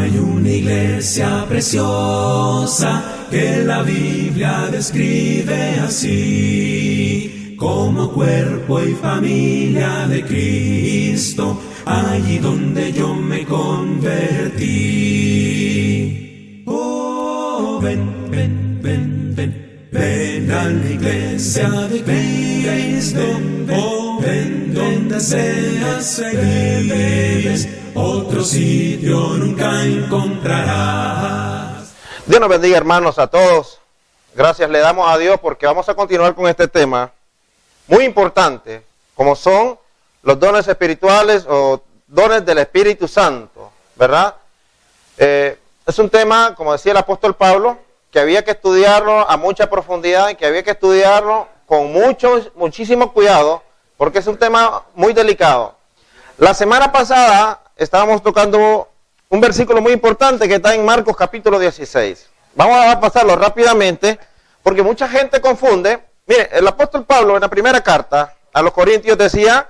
Hay una iglesia preciosa que la Biblia describe así, como cuerpo y familia de Cristo, allí donde yo me convertí. Oh, ven, ven, ven, ven, ven a la iglesia de Cristo, oh, ven donde seas feliz, otro sitio nunca encontrarás. Dios nos bendiga, hermanos, a todos. Gracias le damos a Dios porque vamos a continuar con este tema muy importante, como son los dones espirituales o dones del Espíritu Santo, ¿verdad? Es un tema, como decía el apóstol Pablo, que había que estudiarlo a mucha profundidad y que había que estudiarlo con muchísimo cuidado, porque es un tema muy delicado. La semana pasada estábamos tocando un versículo muy importante que está en Marcos capítulo 16. Vamos a pasarlo rápidamente, porque mucha gente confunde. Mire, el apóstol Pablo en la primera carta a los Corintios decía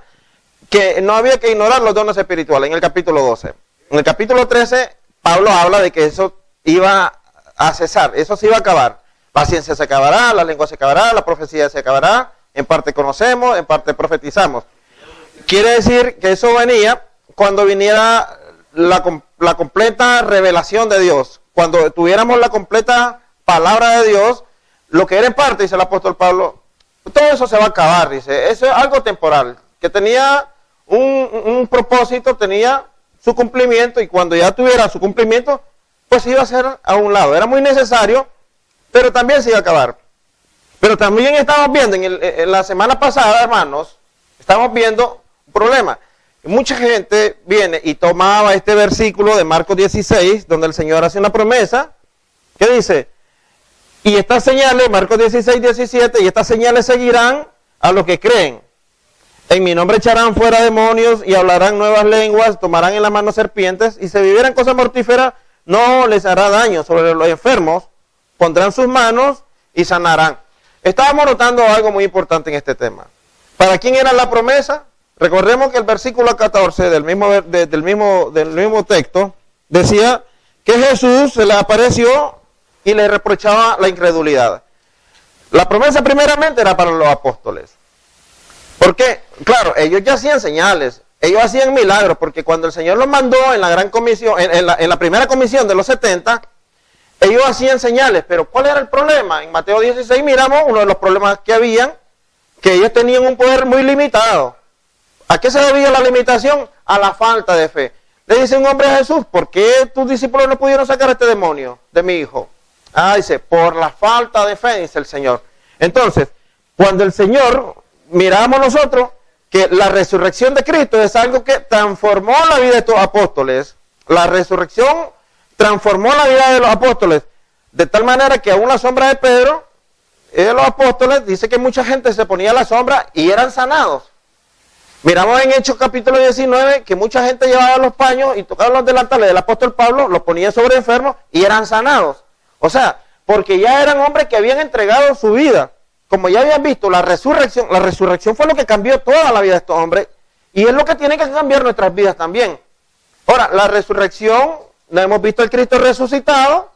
que no había que ignorar los dones espirituales en el capítulo 12. En el capítulo 13, Pablo habla de que eso iba a cesar, eso se iba a acabar. La ciencia se acabará, la lengua se acabará, la profecía se acabará, en parte conocemos, en parte profetizamos. Quiere decir que eso venía cuando viniera la completa revelación de Dios, cuando tuviéramos la completa palabra de Dios, lo que era en parte, dice el apóstol Pablo, todo eso se va a acabar, dice, eso es algo temporal, que tenía un propósito, tenía su cumplimiento, y cuando ya tuviera su cumplimiento, pues iba a ser a un lado, era muy necesario, pero también se iba a acabar. Pero también estamos viendo, en la semana pasada, hermanos, estamos viendo un problema. Mucha gente viene y tomaba este versículo de Marcos 16, donde el Señor hace una promesa, que dice, y estas señales, Marcos 16, 17, y estas señales seguirán a los que creen. En mi nombre echarán fuera demonios y hablarán nuevas lenguas, tomarán en la mano serpientes, y si vivieran cosas mortíferas, no les hará daño. Sobre los enfermos pondrán sus manos y sanarán. Estábamos notando algo muy importante en este tema. ¿Para quién era la promesa? Recordemos que el versículo 14 del mismo texto decía que Jesús se le apareció y le reprochaba la incredulidad. La promesa primeramente era para los apóstoles. Porque, claro, ellos ya hacían señales, ellos hacían milagros, porque cuando el Señor los mandó en la gran comisión, en la primera comisión de los 70, ellos hacían señales. Pero ¿cuál era el problema? En Mateo 16 miramos uno de los problemas que habían, que ellos tenían un poder muy limitado. ¿A qué se debía la limitación? A la falta de fe. Le dice un hombre a Jesús, ¿por qué tus discípulos no pudieron sacar a este demonio de mi hijo? Ah, dice, por la falta de fe, dice el Señor. Entonces, cuando el Señor, miramos nosotros que la resurrección de Cristo es algo que transformó la vida de estos apóstoles. La resurrección transformó la vida de los apóstoles, de tal manera que aún la sombra de Pedro, de los apóstoles, dice que mucha gente se ponía a la sombra y eran sanados. Miramos en Hechos capítulo 19 que mucha gente llevaba los paños y tocaban los delantales del apóstol Pablo, los ponía sobre enfermos y eran sanados. O sea, porque ya eran hombres que habían entregado su vida. Como ya habían visto, la resurrección fue lo que cambió toda la vida de estos hombres y es lo que tiene que cambiar nuestras vidas también. Ahora, la resurrección, no hemos visto al Cristo resucitado,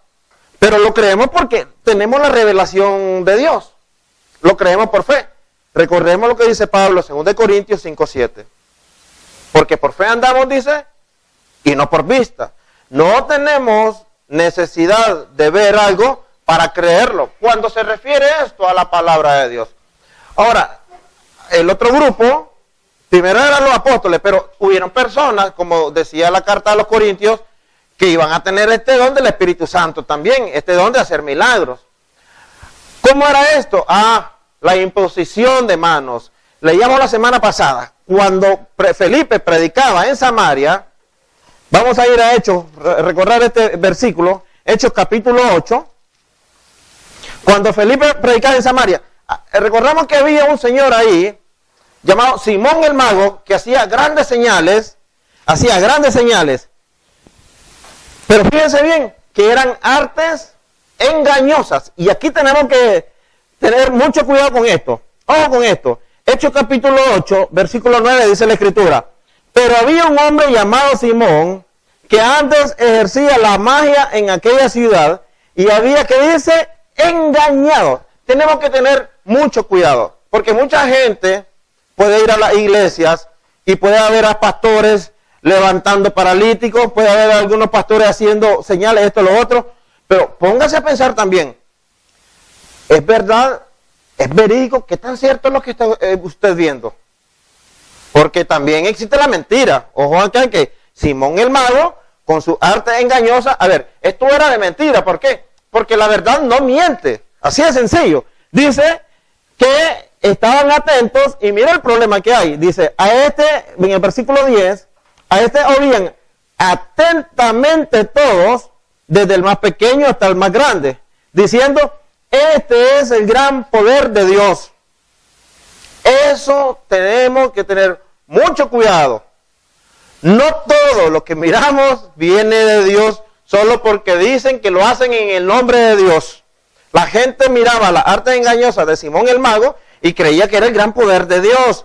pero lo creemos porque tenemos la revelación de Dios. Lo creemos por fe. Recordemos lo que dice Pablo, 2 Corintios 5:7. Porque por fe andamos, dice, y no por vista. No tenemos necesidad de ver algo para creerlo, cuando se refiere esto a la palabra de Dios. Ahora, el otro grupo, primero eran los apóstoles, pero hubieron personas, como decía la carta a los Corintios, que iban a tener este don del Espíritu Santo también, este don de hacer milagros. ¿Cómo era esto? La imposición de manos. Leíamos la semana pasada, cuando Felipe predicaba en Samaria. Vamos a ir a Hechos, recordar este versículo, Hechos capítulo 8. Cuando Felipe predicaba en Samaria, recordamos que había un señor ahí, llamado Simón el Mago, que hacía grandes señales, pero fíjense bien, que eran artes engañosas, y aquí tenemos que tener mucho cuidado con esto. Ojo con esto. Hechos capítulo 8, versículo 9, dice la Escritura. Pero había un hombre llamado Simón, que antes ejercía la magia en aquella ciudad y había, que dice, engañado. Tenemos que tener mucho cuidado, porque mucha gente puede ir a las iglesias y puede haber a pastores levantando paralíticos, puede haber algunos pastores haciendo señales, esto, lo otro, pero póngase a pensar también, ¿es verdad, es verídico, qué tan cierto es lo que está usted viendo? Porque también existe la mentira. Ojo acá que Simón el mago, con su arte engañosa, a ver, esto era de mentira, ¿por qué? Porque la verdad no miente, así de sencillo. Dice que estaban atentos y mira el problema que hay. Dice, a este, en el versículo 10, a este oían atentamente todos, desde el más pequeño hasta el más grande, diciendo, este es el gran poder de Dios. Eso tenemos que tener mucho cuidado. No todo lo que miramos viene de Dios solo porque dicen que lo hacen en el nombre de Dios. La gente miraba la arte engañosa de Simón el mago y creía que era el gran poder de Dios.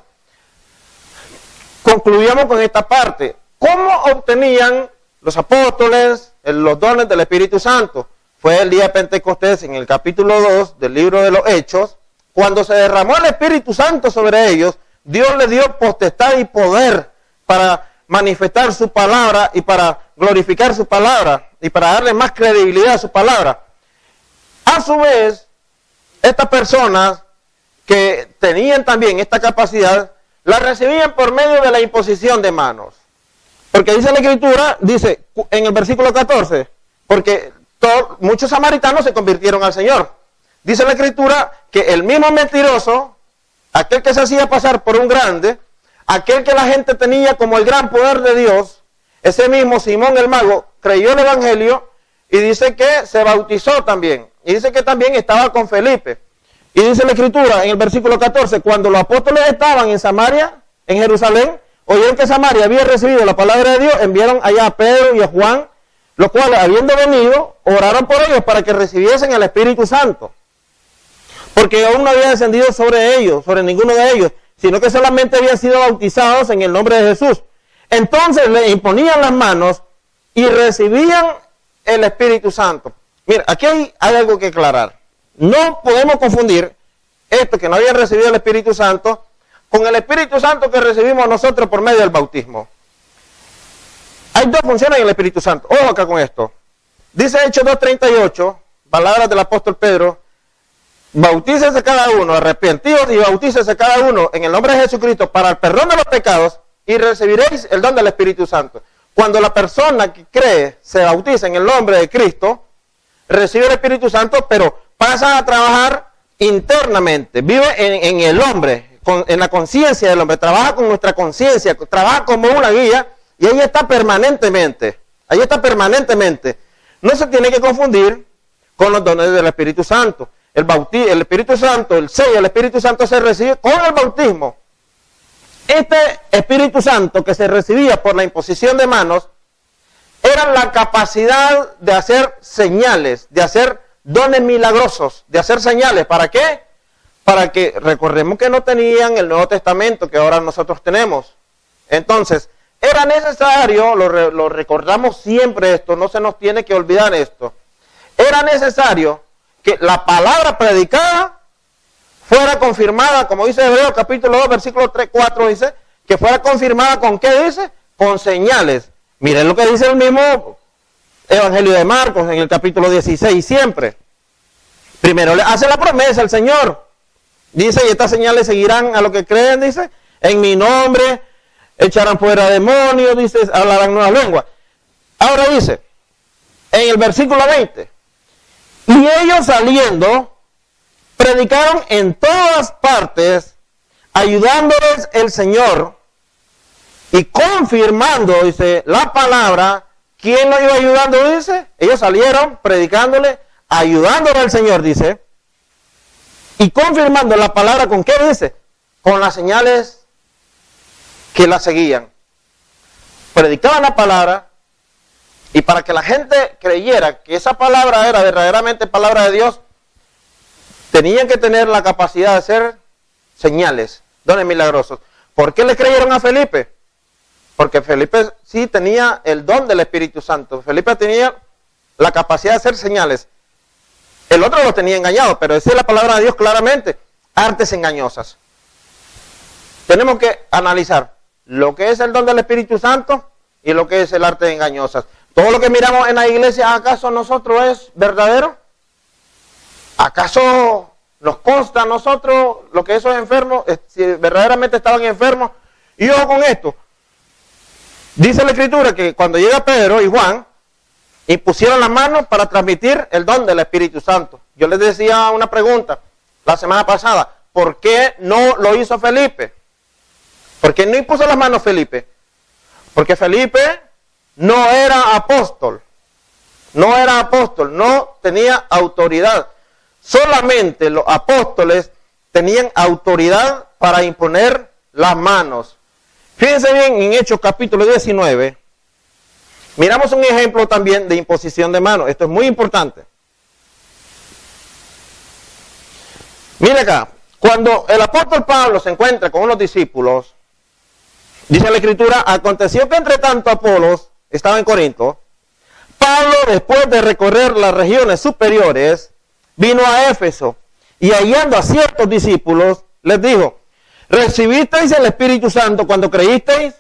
Concluíamos con esta parte. ¿Cómo obtenían los apóstoles los dones del Espíritu Santo? Fue el día de Pentecostés, en el capítulo 2 del libro de los Hechos, cuando se derramó el Espíritu Santo sobre ellos. Dios les dio potestad y poder para manifestar su palabra y para glorificar su palabra y para darle más credibilidad a su palabra. A su vez, estas personas que tenían también esta capacidad, la recibían por medio de la imposición de manos. Porque dice la Escritura, dice en el versículo 14, porque muchos samaritanos se convirtieron al Señor. Dice la Escritura que el mismo mentiroso, aquel que se hacía pasar por un grande, aquel que la gente tenía como el gran poder de Dios, ese mismo Simón el mago creyó el Evangelio y dice que se bautizó también. Y dice que también estaba con Felipe. Y dice la Escritura en el versículo 14, cuando los apóstoles estaban en Samaria, en Jerusalén, oyeron que Samaria había recibido la palabra de Dios, enviaron allá a Pedro y a Juan, los cuales, habiendo venido, oraron por ellos para que recibiesen el Espíritu Santo. Porque aún no había descendido sobre ellos, sobre ninguno de ellos, sino que solamente habían sido bautizados en el nombre de Jesús. Entonces le imponían las manos y recibían el Espíritu Santo. Mira, aquí hay algo que aclarar. No podemos confundir esto que no habían recibido el Espíritu Santo con el Espíritu Santo que recibimos nosotros por medio del bautismo. Hay dos funciones en el Espíritu Santo. Ojo acá con esto. Dice Hechos 2:38, palabras del apóstol Pedro, bautícese cada uno, arrepentidos y bautícese cada uno en el nombre de Jesucristo para el perdón de los pecados y recibiréis el don del Espíritu Santo. Cuando la persona que cree se bautiza en el nombre de Cristo, recibe el Espíritu Santo, pero pasa a trabajar internamente, vive en el hombre, en la conciencia del hombre, trabaja con nuestra conciencia, trabaja como una guía y ahí está permanentemente, No se tiene que confundir con los dones del Espíritu Santo. El Espíritu Santo, el sello del Espíritu Santo se recibe con el bautismo. Este Espíritu Santo que se recibía por la imposición de manos era la capacidad de hacer señales, de hacer dones milagrosos, de hacer señales. ¿Para qué? Para que, recordemos que no tenían el Nuevo Testamento que ahora nosotros tenemos. Entonces, era necesario, lo recordamos siempre esto, no se nos tiene que olvidar esto. Era necesario que la palabra predicada fuera confirmada, como dice Hebreos capítulo 2, versículo 3, 4, dice, que fuera confirmada con ¿qué dice? Con señales. Miren lo que dice el mismo Evangelio de Marcos en el capítulo 16 siempre. Primero le hace la promesa al Señor. Dice, y estas señales seguirán a los que creen, dice, en mi nombre echarán fuera demonios, dice, hablarán nuevas lenguas. Ahora dice, en el versículo 20, y ellos saliendo, predicaron en todas partes, ayudándoles el Señor y confirmando, dice, la palabra. ¿Quién los iba ayudando? Dice, ellos salieron predicándole, ayudándole al Señor, dice, y confirmando la palabra. ¿Con qué dice? Con las señales que la seguían. Predicaban la palabra y para que la gente creyera que esa palabra era verdaderamente palabra de Dios, tenían que tener la capacidad de hacer señales, dones milagrosos. ¿Por qué le creyeron a Felipe? porque Felipe sí tenía el don del Espíritu Santo. Felipe tenía la capacidad de hacer señales. El otro lo tenía engañado, pero esa es la palabra de Dios claramente. Artes engañosas. Tenemos que analizar lo que es el don del Espíritu Santo y lo que es el arte de engañosas. Todo lo que miramos en la iglesia, ¿acaso nosotros es verdadero? ¿Acaso nos consta a nosotros lo que esos enfermos, si verdaderamente estaban enfermos? Y ojo con esto. Dice la Escritura que cuando llega Pedro y Juan, impusieron las manos para transmitir el don del Espíritu Santo. Yo les decía una pregunta la semana pasada. ¿Por qué no lo hizo Felipe? ¿Por qué no impuso las manos Felipe? Porque Felipe no era apóstol. No era apóstol, no tenía autoridad. Solamente los apóstoles tenían autoridad para imponer las manos. Fíjense bien en Hechos capítulo 19. Miramos un ejemplo también de imposición de manos. Esto es muy importante. Mire acá, cuando el apóstol Pablo se encuentra con unos discípulos, dice la Escritura, aconteció que entre tanto Apolos estaba en Corinto, Pablo, después de recorrer las regiones superiores, vino a Éfeso y hallando a ciertos discípulos, les dijo, ¿recibisteis el Espíritu Santo cuando creísteis?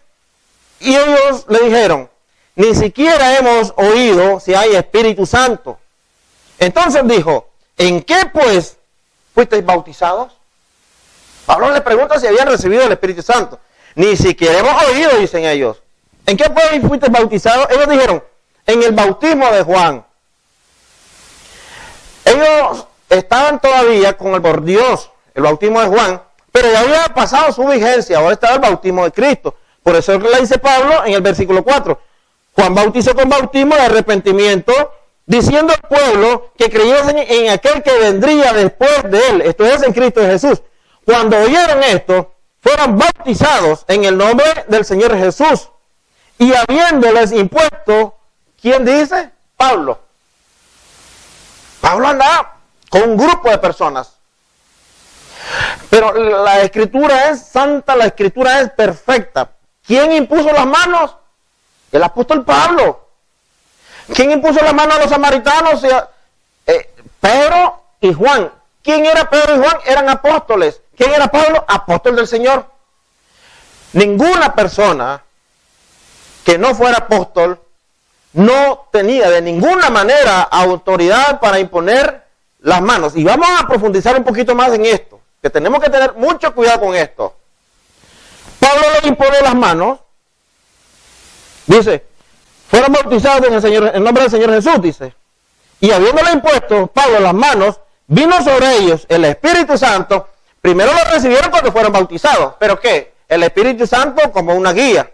Y ellos le dijeron, ni siquiera hemos oído si hay Espíritu Santo. Entonces dijo, ¿en qué pues fuisteis bautizados? Pablo le pregunta si habían recibido el Espíritu Santo. Ni siquiera hemos oído, dicen ellos. ¿En qué pues fuisteis bautizados? Ellos dijeron, en el bautismo de Juan. Ellos estaban todavía con el por Dios, el bautismo de Juan, pero ya había pasado su vigencia, ahora estaba el bautismo de Cristo. Por eso le dice Pablo en el versículo 4, Juan bautizó con bautismo de arrepentimiento, diciendo al pueblo que creyesen en aquel que vendría después de él, esto es en Cristo Jesús. Cuando oyeron esto, fueron bautizados en el nombre del Señor Jesús. Y habiéndoles impuesto, ¿quién dice? Pablo. Pablo andaba con un grupo de personas. Pero la Escritura es santa, la Escritura es perfecta. ¿Quién impuso las manos? El apóstol Pablo. ¿Quién impuso las manos a los samaritanos? Pedro y Juan. ¿Quién era Pedro y Juan? Eran apóstoles. ¿Quién era Pablo? Apóstol del Señor. Ninguna persona que no fuera apóstol no tenía de ninguna manera autoridad para imponer las manos. Y vamos a profundizar un poquito más en esto, que tenemos que tener mucho cuidado con esto. Pablo le impone las manos, dice, fueron bautizados en nombre del Señor Jesús, dice, y habiéndole impuesto Pablo las manos, vino sobre ellos el Espíritu Santo. Primero lo recibieron cuando fueron bautizados, pero ¿qué? El Espíritu Santo como una guía.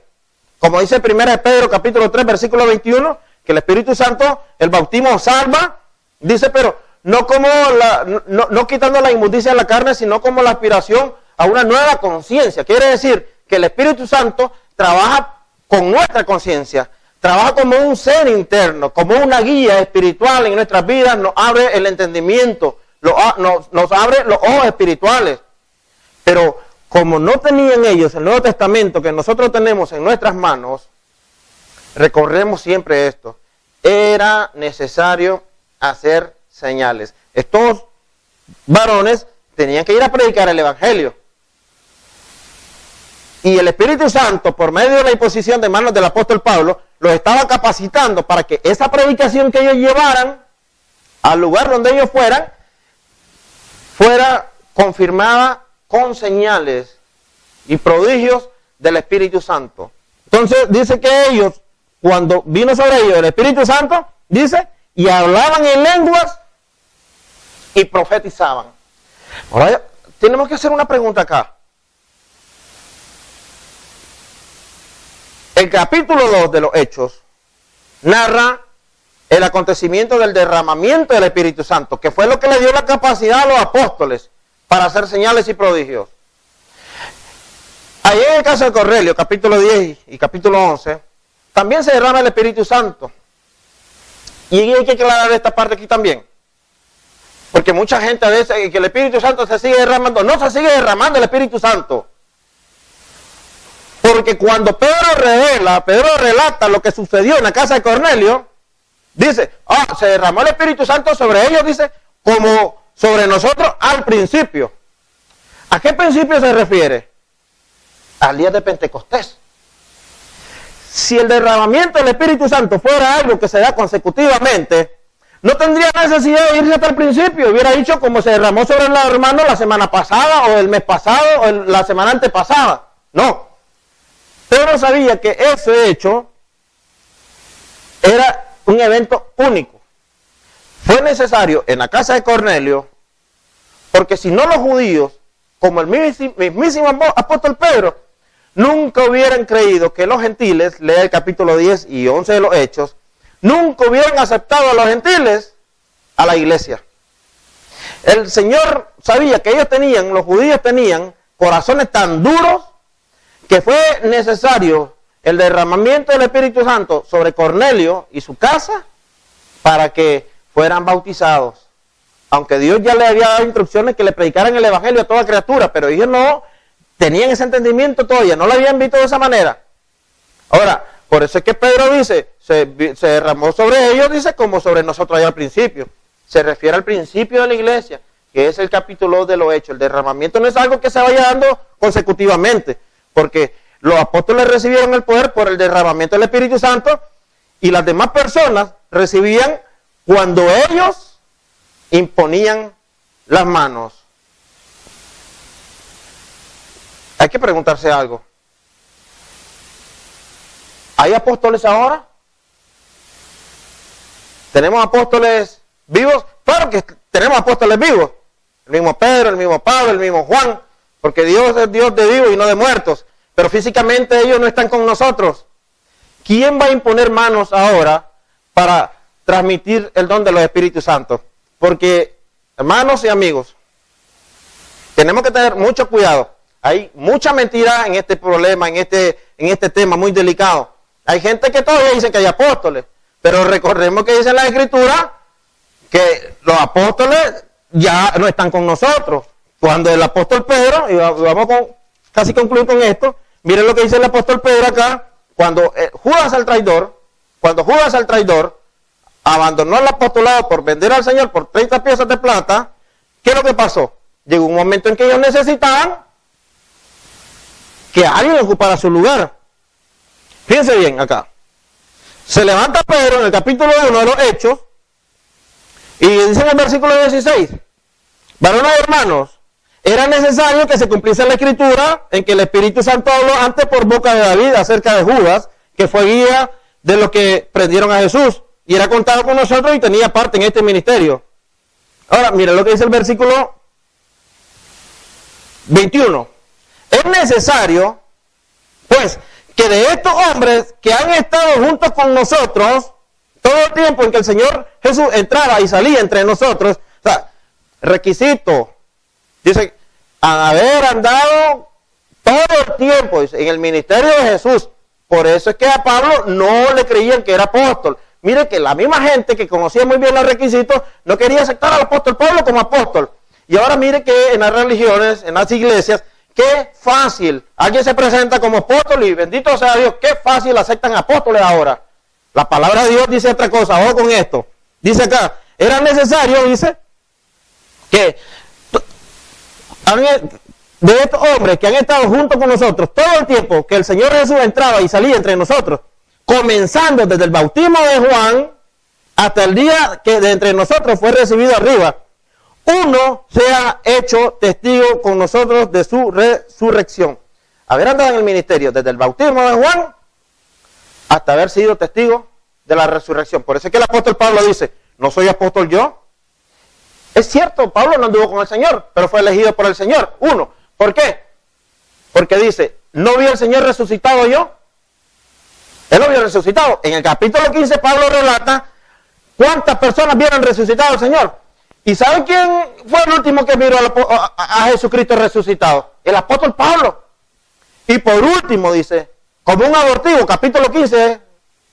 Como dice 1 Pedro capítulo 3 versículo 21, que el Espíritu Santo, el bautismo salva, dice, pero no como no quitando la inmundicia de la carne, sino como la aspiración a una nueva conciencia. Quiere decir que el Espíritu Santo trabaja con nuestra conciencia, trabaja como un ser interno, como una guía espiritual en nuestras vidas, nos abre el entendimiento, nos abre los ojos espirituales. Pero como no tenían ellos el Nuevo Testamento que nosotros tenemos en nuestras manos, recorremos siempre esto. Era necesario hacer señales. Estos varones tenían que ir a predicar el Evangelio. Y el Espíritu Santo, por medio de la imposición de manos del apóstol Pablo, los estaba capacitando para que esa predicación que ellos llevaran al lugar donde ellos fueran, fuera confirmada con señales y prodigios del Espíritu Santo. Entonces dice que ellos, cuando vino sobre ellos el Espíritu Santo, dice, y hablaban en lenguas y profetizaban. Ahora tenemos que hacer una pregunta acá. El capítulo 2 de los Hechos narra el acontecimiento del derramamiento del Espíritu Santo, que fue lo que le dio la capacidad a los apóstoles para hacer señales y prodigios. Ahí en el caso de Cornelio, capítulo 10 y capítulo 11, también se derrama el Espíritu Santo. Y hay que aclarar esta parte aquí también. Porque mucha gente a veces que el Espíritu Santo se sigue derramando. No se sigue derramando el Espíritu Santo. Porque cuando Pedro relata lo que sucedió en la casa de Cornelio, dice, se derramó el Espíritu Santo sobre ellos, dice, como sobre nosotros al principio. ¿A qué principio se refiere? Al día de Pentecostés. Si el derramamiento del Espíritu Santo fuera algo que se da consecutivamente, no tendría necesidad de irse hasta el principio. Hubiera dicho como se derramó sobre los hermanos la semana pasada, o el mes pasado, o la semana antepasada. No. Pedro sabía que ese hecho era un evento único. Fue necesario en la casa de Cornelio, porque si no los judíos, como el mismísimo apóstol Pedro, nunca hubieran creído que los gentiles, lea el capítulo 10 y 11 de los Hechos, nunca hubieran aceptado a los gentiles a la iglesia. El Señor sabía que los judíos tenían corazones tan duros que fue necesario el derramamiento del Espíritu Santo sobre Cornelio y su casa para que fueran bautizados. Aunque Dios ya le había dado instrucciones que le predicaran el Evangelio a toda criatura, pero ellos no tenían ese entendimiento todavía, no lo habían visto de esa manera. Ahora, por eso es que Pedro dice, se derramó sobre ellos, dice, como sobre nosotros allá al principio. Se refiere al principio de la iglesia, que es el capítulo de los Hechos. El derramamiento no es algo que se vaya dando consecutivamente, porque los apóstoles recibieron el poder por el derramamiento del Espíritu Santo, y las demás personas recibían cuando ellos imponían las manos. Hay que preguntarse algo. ¿Hay apóstoles ahora? ¿Tenemos apóstoles vivos? Claro que tenemos apóstoles vivos. El mismo Pedro, el mismo Pablo, el mismo Juan. Porque Dios es Dios de vivos y no de muertos. Pero físicamente ellos no están con nosotros. ¿Quién va a imponer manos ahora para transmitir el don de los Espíritus Santos? Porque, hermanos y amigos, tenemos que tener mucho cuidado. Hay mucha mentira en este problema, en este tema muy delicado. Hay gente que todavía dice que hay apóstoles, pero recordemos que dice la Escritura que los apóstoles ya no están con nosotros. Cuando el apóstol Pedro, y vamos casi concluir con esto, miren lo que dice el apóstol Pedro acá, cuando Judas el traidor abandonó el apostolado por vender al Señor por 30 piezas de plata, ¿qué es lo que pasó? Llegó un momento en que ellos necesitaban que alguien ocupara su lugar. Fíjense bien acá. Se levanta Pedro en el capítulo 1 de los Hechos y dice en el versículo 16, varones hermanos, era necesario que se cumpliese la Escritura en que el Espíritu Santo habló antes por boca de David acerca de Judas, que fue guía de los que prendieron a Jesús y era contado con nosotros y tenía parte en este ministerio. Ahora, miren lo que dice el versículo 21. Es necesario, pues, que de estos hombres que han estado juntos con nosotros todo el tiempo en que el Señor Jesús entraba y salía entre nosotros, o sea, requisito, dice, haber andado todo el tiempo en el ministerio de Jesús. Por eso es que a Pablo no le creían que era apóstol. Mire que la misma gente que conocía muy bien los requisitos no quería aceptar al apóstol Pablo como apóstol. Y ahora mire que en las religiones, en las iglesias, qué fácil. Alguien se presenta como apóstol y bendito sea Dios, qué fácil aceptan apóstoles ahora. La palabra de Dios dice otra cosa, ojo con esto. Dice acá, era necesario, dice, que de estos hombres que han estado juntos con nosotros todo el tiempo que el Señor Jesús entraba y salía entre nosotros, comenzando desde el bautismo de Juan hasta el día que de entre nosotros fue recibido arriba, uno sea hecho testigo con nosotros de su resurrección. Haber andado en el ministerio desde el bautismo de Juan hasta haber sido testigo de la resurrección. Por eso es que el apóstol Pablo dice, no soy apóstol yo. Es cierto, Pablo no anduvo con el Señor, pero fue elegido por el Señor. Uno, ¿por qué? Porque dice, ¿no vi al Señor resucitado yo? Él lo vio resucitado. En el capítulo 15 Pablo relata cuántas personas vieron resucitado al Señor. ¿Y saben quién fue el último que miró a Jesucristo resucitado? El apóstol Pablo. Y por último dice, como un abortivo, capítulo 15 de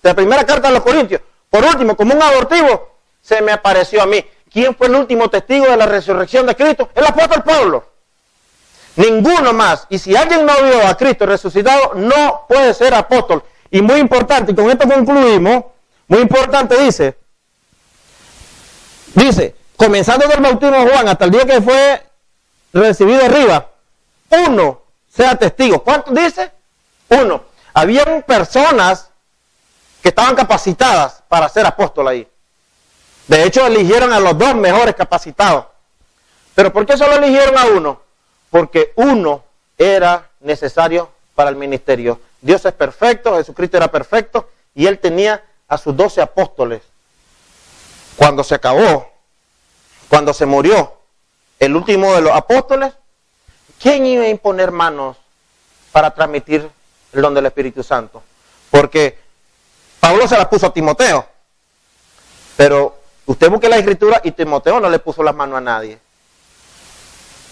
la primera carta a los Corintios, por último, como un abortivo, se me apareció a mí. ¿Quién fue el último testigo de la resurrección de Cristo? El apóstol Pablo. Ninguno más. Y si alguien no vio a Cristo resucitado, no puede ser apóstol. Y muy importante, y con esto concluimos, muy importante dice, comenzando del bautismo de Juan hasta el día que fue recibido arriba, uno sea testigo. ¿Cuánto dice? Uno. Habían personas que estaban capacitadas para ser apóstol ahí. De hecho, eligieron a los dos mejores capacitados. ¿Pero por qué solo eligieron a uno? Porque uno era necesario para el ministerio. Dios es perfecto, Jesucristo era perfecto, y Él tenía a sus 12 apóstoles. Cuando se acabó, cuando se murió el último de los apóstoles, ¿quién iba a imponer manos para transmitir el don del Espíritu Santo? Porque Pablo se las puso a Timoteo, pero usted busque la Escritura y Timoteo no le puso las manos a nadie.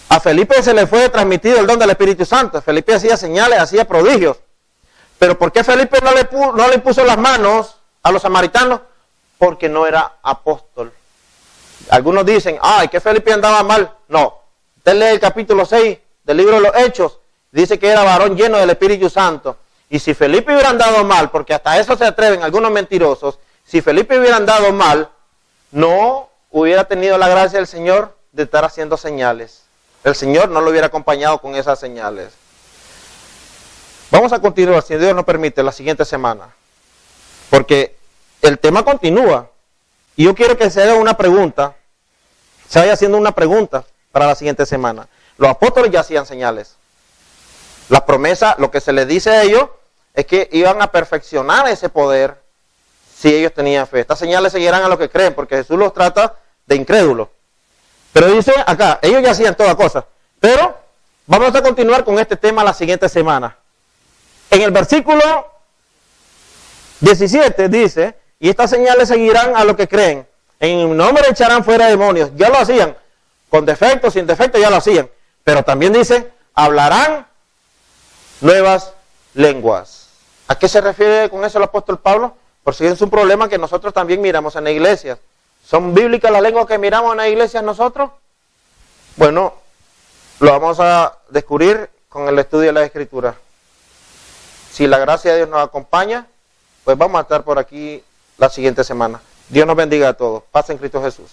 A Felipe se le fue transmitido el don del Espíritu Santo. Felipe hacía señales, hacía prodigios. Pero ¿por qué Felipe no le puso las manos a los samaritanos? Porque no era apóstol. Algunos dicen, ay, que Felipe andaba mal. No, usted lee el capítulo 6 del libro de los Hechos, dice que era varón lleno del Espíritu Santo. Y si Felipe hubiera andado mal, porque hasta eso se atreven algunos mentirosos, si Felipe hubiera andado mal, no hubiera tenido la gracia del Señor de estar haciendo señales. El Señor no lo hubiera acompañado con esas señales. Vamos a continuar, si Dios nos permite, la siguiente semana. Porque el tema continúa. Y yo quiero que se haga una pregunta, se vaya haciendo una pregunta para la siguiente semana. Los apóstoles ya hacían señales. La promesa, lo que se les dice a ellos, es que iban a perfeccionar ese poder si ellos tenían fe. Estas señales seguirán a los que creen, porque Jesús los trata de incrédulos. Pero dice acá, ellos ya hacían toda cosa. Pero vamos a continuar con este tema la siguiente semana. En el versículo 17 dice, y estas señales seguirán a los que creen. En mi nombre echarán fuera demonios. Ya lo hacían. Con defecto, sin defecto, ya lo hacían. Pero también dice, hablarán nuevas lenguas. ¿A qué se refiere con eso el apóstol Pablo? Por si es un problema que nosotros también miramos en la iglesia. ¿Son bíblicas las lenguas que miramos en la iglesia nosotros? Bueno, lo vamos a descubrir con el estudio de la Escritura. Si la gracia de Dios nos acompaña, pues vamos a estar por aquí la siguiente semana. Dios nos bendiga a todos. Paz en Cristo Jesús.